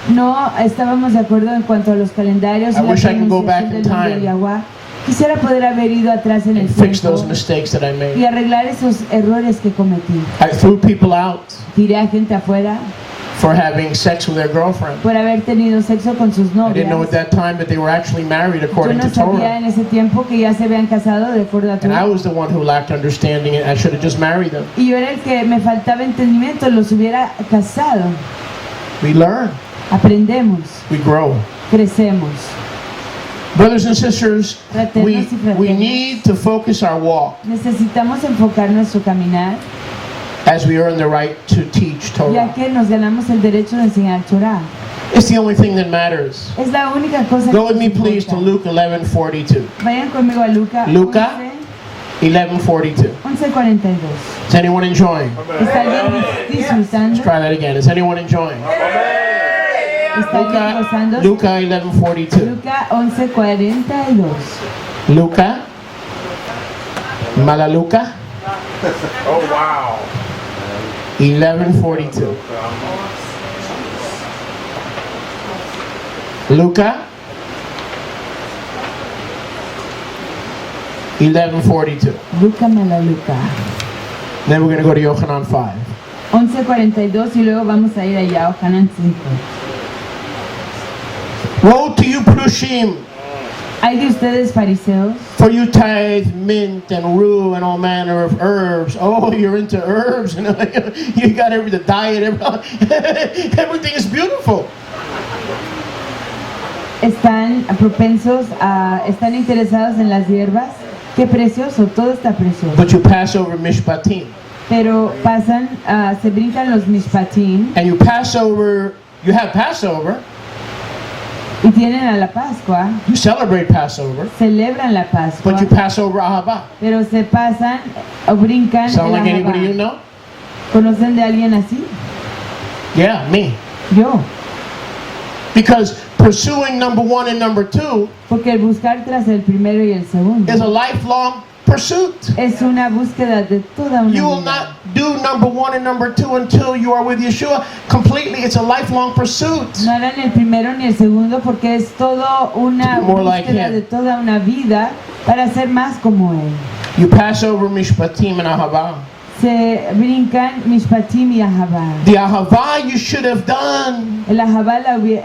No estábamos de acuerdo en cuanto a los calendarios y la pronunciación del nombre de Yahweh. Quisiera poder haber ido atrás en el tiempo y arreglar esos errores que cometí. I threw people out Tiré a gente afuera for having sex with their girlfriend. por haber tenido sexo con sus I didn't know novias. at that time that they were actually married Yo according no to sabía Torah. en ese tiempo que ya se habían casado de acuerdo a And I Torah. was the one who lacked understanding and I should have just married them. Y yo era el que me faltaba entendimiento, los hubiera casado. We learn, Aprendemos, we grow. crecemos. Brothers and sisters, Fraternos y we fraternas. need to focus our walk Necesitamos enfocar nuestro caminar, as we earn the right to teach ya Torah. que nos ganamos el derecho de enseñar Torah. It's the only thing that matters. Es la única cosa Go que with me nos please to importa. Luke 11:42. Vayan conmigo a Lucas Luca 11:42. 11:42. Is anyone enjoying? ¿Está alguien disfrutando? Let's try that again. Is anyone enjoying? ¿Está alguien gozando? Luca 11:42. Lucas 11:42. Luca. Malaluca Oh, wow. 11:42. Luca 11:42. Lucas Malaluca. Then we're going to go to Yochanan 5. 11:42 y luego vamos a ir allá a Ohanan 5. Woe to you, Prushim, Hay de ustedes fariseos, for you tithe mint and rue and all manner of herbs. Oh, you're into herbs. You got the diet. Everything is beautiful. están propensos están interesados en las hierbas. Qué precioso, todo está precioso. But you pass over mishpatim. Pero pasan, se brincan los mishpatim And you have Passover. y tienen a la Pascua, You celebrate Passover. celebran la Pascua, But you pass over Ahava. pero se pasan o brincan Sound el like anybody you Ahabá. know? ¿Conocen de alguien así? Yeah, me. Yo. Because pursuing number 1 and number 2 Porque el buscar tras el primero y el segundo is a lifelong pursuit. es una búsqueda de toda una You will vida. not do number 1 and number 2 until you are with Yeshua completely. It's a lifelong pursuit. No harán el primero ni el segundo porque es todo una To be more like búsqueda him. de toda una vida para ser más como él. You pass over Mishpatim and Ahava. Se brincan Mishpatim y Ahabá. The Ahava you should have done El Ahabá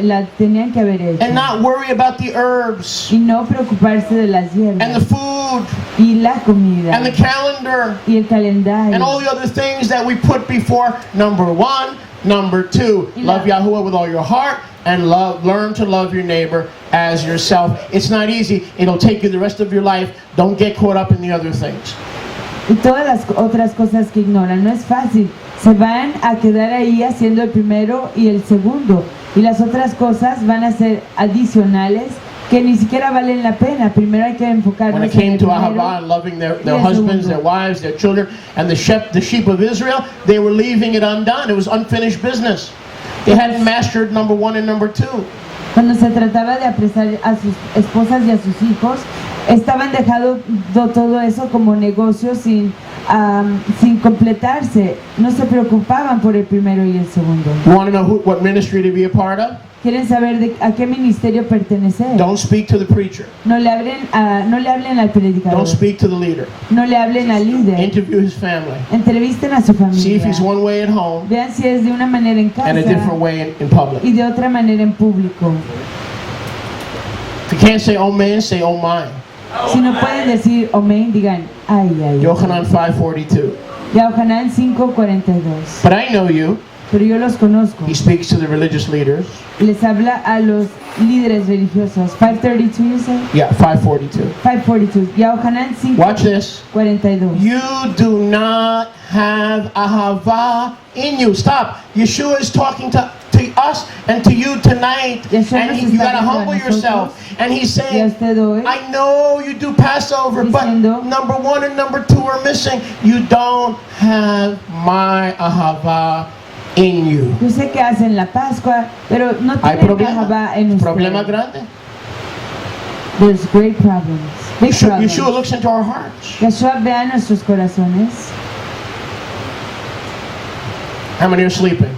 la tenían que haber hecho and not worry about the herbs y no preocuparse de las and the hierbas food y la comida and the calendar y el calendario and all the other things that we put before number 1, number 2. Y la- Love Yahuwah with all your heart and learn to love your neighbor as yourself. It's not easy. It'll take you the rest of your life. Don't get caught up in the other things. y todas las otras cosas que ignoran. No es fácil, se van a quedar ahí haciendo el primero y el segundo y las otras cosas van a ser adicionales que ni siquiera valen la pena. Primero hay que When enfocarnos it en came el to primero. Ahava and loving their y el husbands, segundo. their wives, their children, and the sheep of Israel, they were leaving it undone. It was unfinished business. They hadn't mastered number 1 and number 2. Cuando se trataba de apresar a sus esposas y a sus hijos, estaban dejando todo eso como negocio sin completarse. No se preocupaban por el primero y el segundo. You want to know what ministry to be a part of? ¿Quieren saber a qué ministerio pertenecer? Don't speak to the preacher. No le hablen al predicador. Don't speak to the leader. No le hablen al líder. Interview his family. Entrevisten a su See if familia. he's one way at home Vean si es de una manera en casa and a different way in public. y de otra manera en público. If you can't say oh man, say oh my. Si no pueden decir amén, digan ay, ay. Yochanan 5:42. Yohanan 5:42. But I know you. Pero yo los conozco. He speaks to the religious leaders. Les habla a los líderes religiosos. 5:32, you say? Yeah, 5:42. 5:42. Yohanan Watch this. 5:42. You do not have ahava in you. Stop. Yeshua is talking to us and to you tonight. Yeshua nos And you está got to hablando a humble nosotros. yourself. And he's Y a saying, usted hoy, I know you do Passover, but Diciendo, number 1 and number 2 are missing. You don't have my ahava in you. yo sé que hacen la Pascua, pero no Hay tienen Ahabá en problema usted. grande. There's great problems. Big problems. Yeshua looks into our hearts. Yeshua vea nuestros corazones. How many are sleeping?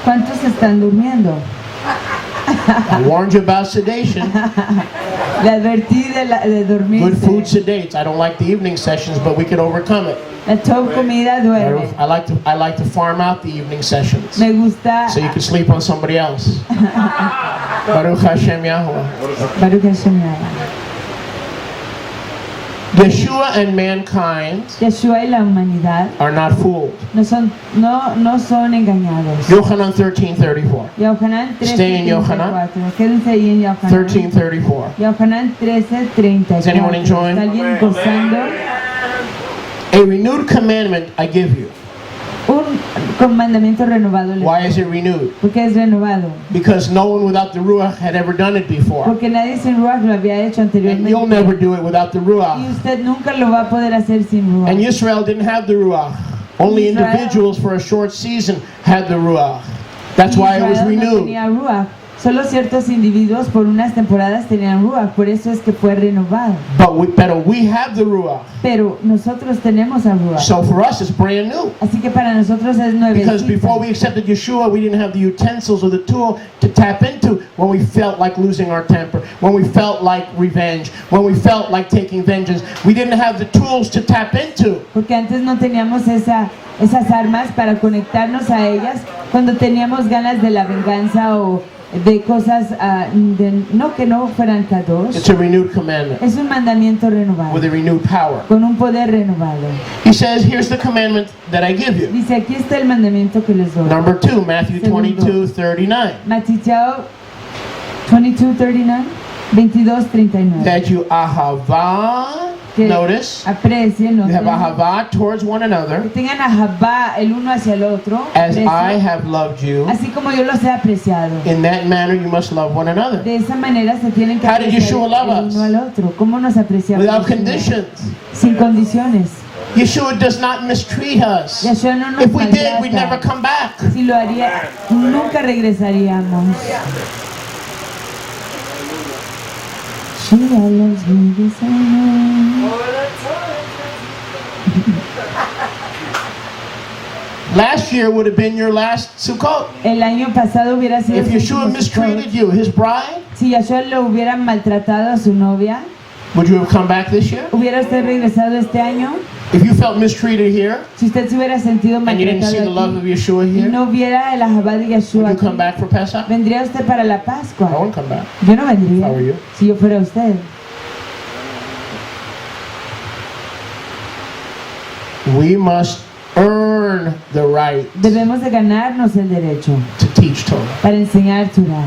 ¿Cuántos están durmiendo? I warned you about sedation. Le advertí de dormirse. Good food sedates. I don't like the evening sessions, but we can overcome it. La top comida duerme. I like to farm out the evening sessions, Me gusta. so you can sleep on somebody else. Baruch Hashem Yahuwah. Baruch Hashem Yahweh. Yeshua and mankind Yeshua y la humanidad are not fooled. no son engañados. Yohanan 13:34. Yohanan Stay in Yohanan. 13:34. Quédense ahí en Yohanan. 13:34. Yohanan 13:34. Is anyone enjoying? ¿Está alguien gozando? A renewed commandment I give you. Un mandamiento renovado. Why is it renewed? ¿Por qué es renovado? Because no one without the Ruach had ever done it before. Porque nadie sin Ruach lo había hecho And anteriormente. you'll never do it without the Y Ruach. usted nunca lo va a poder hacer sin Ruach. And Israel didn't have the Ruach. Only Israel- individuals for a short season had the Ruach. That's why it was Israel no renewed. tenía Ruach. Solo ciertos individuos por unas temporadas tenían Ruach, por eso es que fue renovado. But we have the Ruach. Pero nosotros tenemos a Ruach. So for us, it's brand new. Así que para nosotros es Because before nuevecita. we accepted Yeshua, we didn't have the utensils or the tool to tap into when we felt like losing our temper, when we felt like revenge, when we felt like taking vengeance. We didn't have the tools to tap into. Porque antes no teníamos esas armas para conectarnos a ellas cuando teníamos ganas de la venganza o de cosas que no fueran kadosh. It's a renewed commandment Es un mandamiento renovado, with a renewed power. con un poder renovado. He says, here's the commandment that I give you. Dice, aquí está el mandamiento que les doy. Number 2, Matthew 22:39. Mateo 22:39, 22:39. That you ahavah, Que notice, aprecien, you have noten, ahavah towards one que another, tengan ahabá el uno hacia el otro, as aprecio, I have loved you. así como yo los he apreciado. In that manner you must love one another. De esa manera se tienen que How did apreciar Yeshua love el us? uno al otro. ¿Cómo nos apreciamos? Without Yeshua? conditions. Sin condiciones. Yeshua does not mistreat us. Yeshua no nos If we did, we'd maltrata. never come back. Si lo haría, nunca regresaríamos. She loves me the same. Last year would have been your last Sukkot. El año pasado hubiera sido If su Yeshua último mistreated Sukkot. you, his bride, Si Yeshua lo hubiera maltratado a su novia, would you have come back this year? ¿hubiera usted regresado este año? If you felt mistreated here Si usted se hubiera sentido and you didn't see the love maltratado of aquí, Yeshua y here, no viera el ahabá de would Yeshua you come aquí, back for Pesach? ¿vendría usted para la I Pascua? won't come back. Yo no vendría How are you? si yo fuera usted. We must earn the right Debemos de ganarnos el derecho to teach Torah. para enseñar Torah.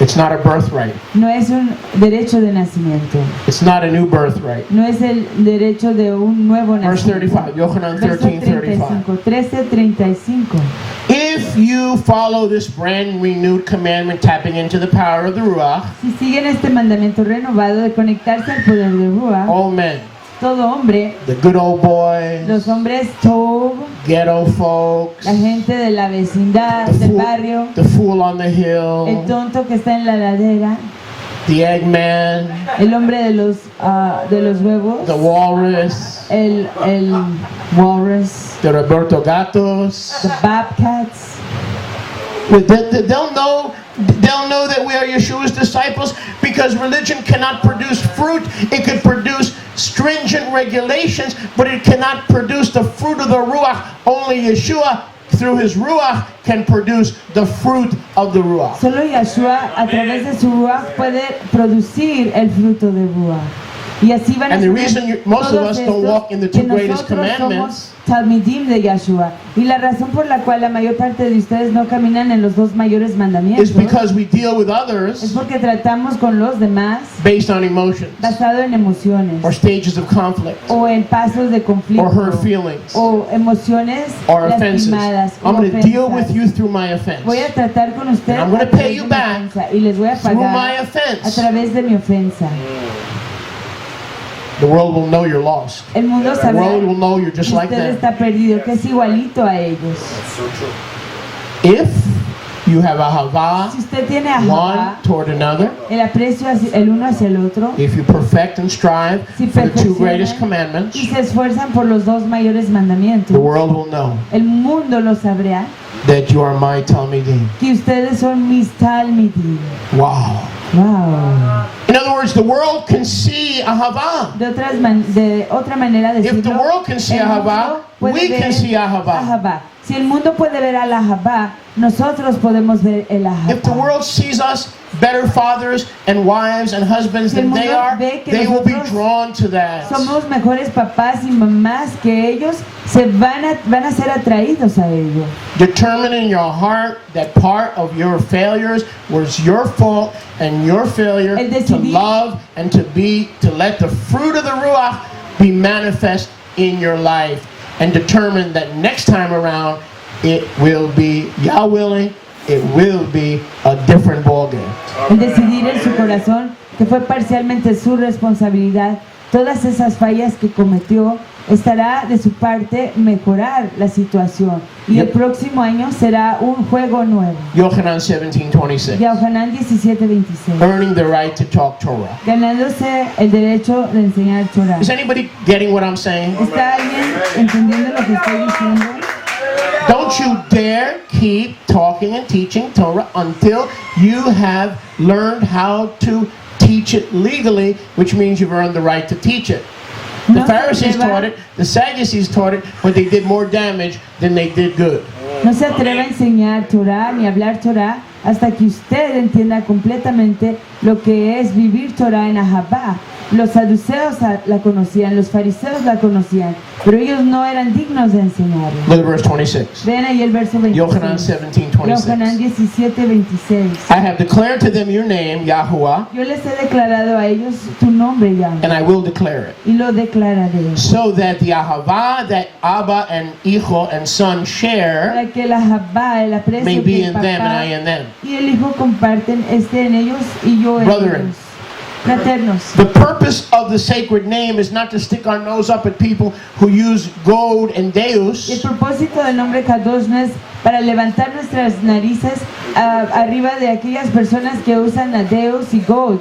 It's not a birthright. No es un derecho de nacimiento. It's not a new birthright. No es el derecho de un nuevo Verse nacimiento. 35, Yohanan Verso 13:35. 13:35. If you follow this brand renewed commandment, tapping into the power of the Ruach, Si siguen este mandamiento renovado de conectarse al poder de Ruach, all men, todo hombre, the good old boys, los hombres Tov, ghetto folks, la gente de la vecindad, del barrio, the fool on the el hill, tonto que está en la ladera, the Eggman, el hombre de los huevos, the Walrus, el walrus, the Roberto Gatos. the bobcats. They'll know that we are Yeshua's disciples because religion cannot produce fruit. It could produce stringent regulations, but it cannot produce the fruit of the Ruach. Only Yeshua, through his Ruach, can produce the fruit of the Ruach. Solo Yeshua a través de su Ruach puede producir el fruto de Ruach. Y así van a And the ser reason most of todos us don't estos walk in the que two greatest nosotros commandments somos Talmidim de Yeshua. Y la razón por la cual la mayor parte de ustedes no caminan en los dos mayores mandamientos is because we deal with es others porque tratamos con los demás based on emotions basado en emociones or stages of conflict o en pasos de conflicto or hurt feelings o emociones or offenses. lastimadas o I'm going to deal ofensas. with you through my offense. Voy a tratar con usted And I'm gonna a través pay you de mi back ofensa y les voy a Through my pagar a offense. través de mi ofensa. The world will know you're lost. El mundo The sabrá world will know you're just que like usted them. está perdido, que es igualito a ellos. If you have ahavah, Si usted tiene one ahavá, toward another, el aprecio hacia el uno hacia el otro, if you perfect and strive si for the two greatest perfeccionan commandments, y se esfuerzan por los dos mayores mandamientos, the world will know el mundo lo sabrá that you are my Talmidim. que ustedes son mis talmidim. Wow. Wow. In other words, the world can see ahavah. De otra manera If the decirlo, world can see el mundo ahavah, puede we ver can see ahavah. ahavá. Si el mundo puede ver al ahavá, nosotros podemos ver el If the ahavá. world sees us better fathers and wives and husbands Si el than they mundo are, ve que they will be nosotros drawn to that. Somos mejores papás y mamás que ellos, van a ser atraídos a ello. Determine in your heart that part of your failures was your fault and your failure El to decidir- love and to let the fruit of the Ruach be manifest in your life. And determine that next time around it will be, Yah willing, it will be a different ballgame. El decidir en su corazón que fue parcialmente su responsabilidad, todas esas fallas que cometió, estará de su parte mejorar la situación. Y el Yep. próximo año será un juego nuevo. Yohanan 17:26. Yohanan 17:26. Earning the right to talk Torah. Ganándose el derecho de enseñar Torah. Is anybody getting what I'm saying? ¿Está alguien entendiendo lo que estoy diciendo? Don't you dare keep talking and teaching Torah until you have learned how to teach it legally, which means you've earned the right to teach it. The No se Pharisees atreva- taught it, the Sadducees taught it, but they did more damage than they did good. No se atreva a enseñar Torah ni hablar Torah hasta que usted entienda completamente lo que es vivir Torah en Ahabá. Los saduceos la conocían, los fariseos la conocían, pero ellos no eran dignos de enseñarla. Look at verse 26. Ven ahí el verso 26. Yohanan 17:26. Yohanan 17:26. I have declared to them your name, Yahuwah, Yo les he declarado a ellos tu nombre, Yahweh, and I will declare it, y lo declararé. so that the ahavah that Abba and Icho and son share Para que la Ahabá, el may aprecio be que el in them and I papá in them. y el hijo comparten esté en ellos y yo en Brethren. ellos. Fraternos. The purpose of the sacred name is not to stick our nose up at people who use gold and Y el deus, propósito del nombre Kadosh no es para levantar nuestras narices arriba de aquellas personas que usan a Deus y God.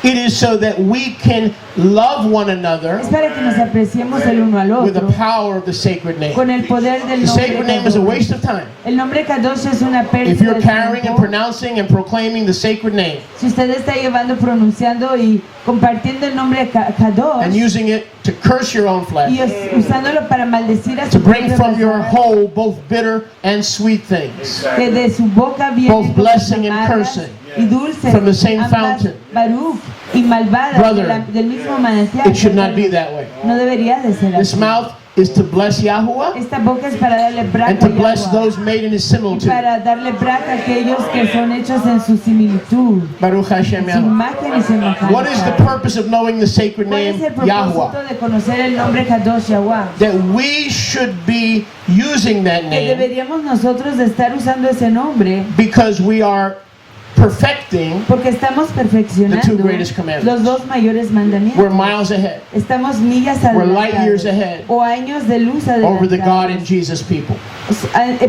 it is so that we can love one another Es para que nos apreciemos el uno al with the otro power of the sacred name. con el poder del The nombre sacred name is a Kadosh. waste of time. El nombre Kadosh es una pérdida If you're de carrying and tiempo. pronouncing and proclaiming the sacred name Si usted está llevando, pronunciando y compartiendo el nombre Kadosh and using it to curse your own y flesh, usándolo para maldecir a to su bring propia from your persona, whole both bitter and sweet things, que de su boca vienen both blessing and amargas cursing, y dulces, from the same ambas fountain. Baruch y malvadas Brother, del mismo manantial. it should not be that way. No debería de ser This así. mouth is to bless Yahuwah Esta boca es para darle braca and to a bless Yahweh, those made in His y similitude. para darle braca a aquellos que son hechos en su similitud, Baruch Hashem su Yahuwah. imagen y semejanza. What is the purpose of knowing the sacred ¿Cuál name es el propósito Yahuwah? de conocer el nombre Kadosh Yahweh? That we should be using that Que name deberíamos nosotros de estar usando ese nombre because we are perfecting. porque estamos The perfeccionando two greatest commandments. los dos mayores mandamientos. We're miles ahead Estamos millas We're light years adelantados ahead o años de luz over the God and adelantados Jesus people.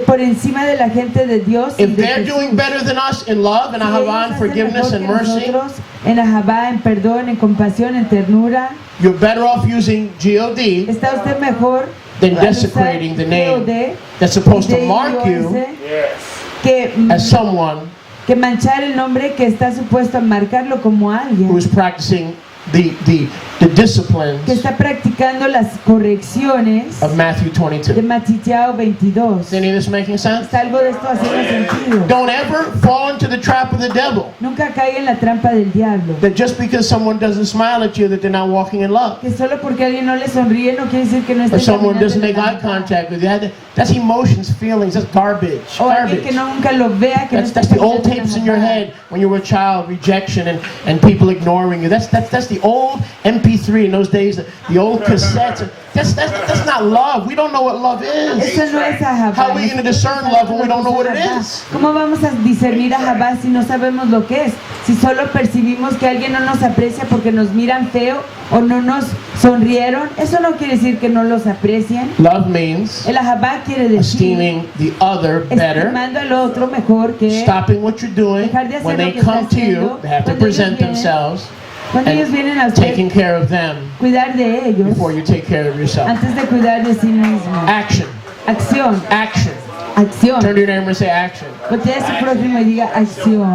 por encima de la gente de Dios y If de they're Jesús. doing better than us in love and Si ellos ahavah and hacen forgiveness mejor and que mercy, nosotros, en ahabá, en perdón, en compasión, en ternura, you're better off using God está usted mejor than al usar desecrating the name DOD, that's supposed to DIOS, mark you que, as someone que manchar el nombre que está supuesto a marcarlo como alguien who is practicing the disciplines que está practicando las correcciones of Matthew de 22. Mateo 22. Is any of this making sense? ¿Está algo de esto haciendo sentido? Don't ever fall into the trap of the devil. Nunca caiga en la trampa del diablo. That just because someone doesn't smile at you, that they're not walking in love. Que solo porque alguien no le sonríe no quiere decir que no está Or someone caminando doesn't en make la eye amistad. contact with you. That's emotions, feelings. That's garbage. O alguien que Garbage. nunca lo vea, que no That's está the old caminando en la tapes in your amistad. head when you were a child, rejection and people ignoring you. That's the the old MP3 in those days, the old cassettes. That's not love. We don't know what love is. Eso no es Ahabá. How are we going to discern love when we don't know what it is? ¿Cómo vamos a discernir Ahabá si no sabemos lo que es? Si solo percibimos que alguien no nos aprecia porque nos miran feo o no nos sonrieron, eso no quiere decir que no los aprecian. Love means El Ahabá quiere decir esteeming the other better, estimando al otro mejor que stopping what you're doing. dejar de hacer When lo they que está come to you, haciendo. they have to Cuando ellos present vienen, themselves cuando ellos vienen a and usted, taking care of them cuidar de ellos before you take care of yourself. antes de cuidar de sí mismo. Action. Acción, Action. acción. Turn to your neighbor and say action. Voltea a su prójimo y diga acción.